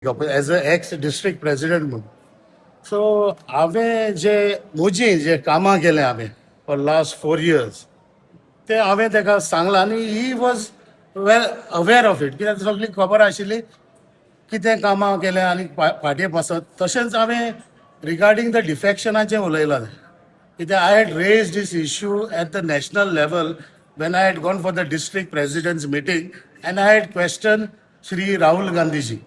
As a ex district president म्हणून सो हांवें जे म्हजी जे कामां केले हांवें फॉर लास्ट 4 years ते हांवें ताका सांगलां आनी he was well aware of it कित्याक सगळी खबर आशिल्ली कितें कामां केलें आनी फाटीं बसत तशेंच हांवें रिगार्डींग द डिफेक्शनाचें उलयलां कित्याक I had raise this issue at the national level when I had gone for the district presidents meeting and I had question Shri Rahul Gandhiji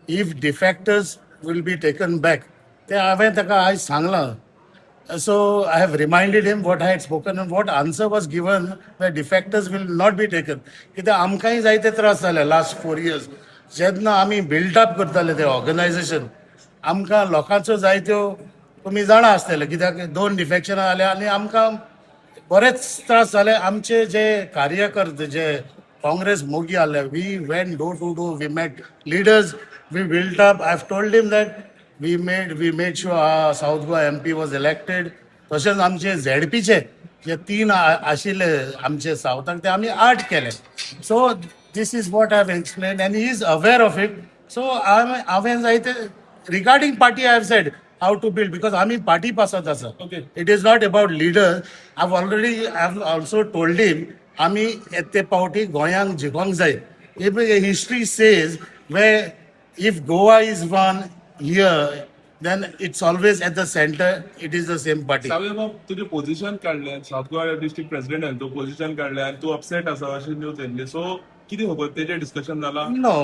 if defectors will be taken back. ते हांवें ताका आयज सांगलां so I have reminded him what I had spoken and what answer was given the defectors will not be taken कित्याक आमकांय जायते त्रास जाले लास्ट 4 years जेन्ना आमी बिल्डअप करताले ते ऑर्गनायजेशन आमकां लोकांच्यो जायत्यो तुमी जाणा आसतले कित्याक 2 डिफेक्शनां जाल्या आनी आमकां बरेच त्रास जाले आमचे जे कार्यकर्ते जे काँग्रेस मोगी आले we went door to door we met leaders we built up I have told him that we made sure South Goa MP was elected तशेंच आमचे झेडपीचे जे 3 आशिल्ले आमचे सावथाक ते आमी 8 केले so this is what I have explain and he is aware of it so हांवें जायते regarding party I have said how to build because आम्ही party पासत आसा. Okay. It is not about leaders. I've also told him आम्ही ते पावटी गोंयांक जिखोंक जाय. If history says where if Goa is one here then it's always at the center it is the same party. सावयव तुझे position काढले south Goa district president तू position काढले आणि तू अपसेट आसा अशी न्यूज येयल्ली सो कितें खबर तेजेर डिस्कशन जाला No,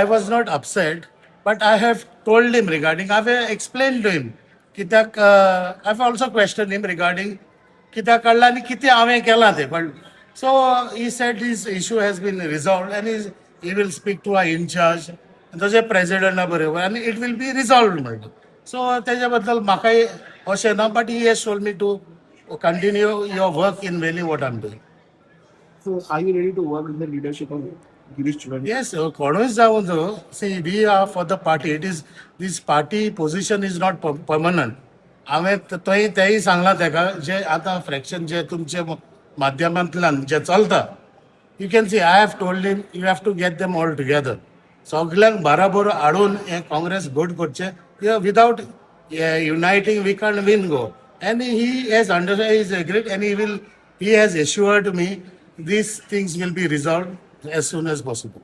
I was not upset, but I have told him regarding, I have explained to him. कित्याक I have also questioned him regarding कित्याक काडला आनी कितें हांवें केलां तें पण so he said his issue has been resolved and he will speak to our in charge तशें प्रेसिडेंटा बरोबर आनी it will be resolved म्हणटा so तेज्या बद्दल म्हाकाय अशें ना but he has told me to continue your work in really what I'm doing. So, are you ready to work in the leadership of Girish Chudani? Yes, कोणूय जावं जो see we are for the party. It is this party position is not permanent. हांवें तेंय सांगलां ताका जे आतां fraction जे तुमचे माध्यमांतल्यान जे चलता you can see I have told him you have to get them all together सगल्यांक बाराबर हाडून हे काँग्रेस घोट करचे without uniting we can win Goa and he has understand is agreed and he has assured me these things will be resolved as soon as possible.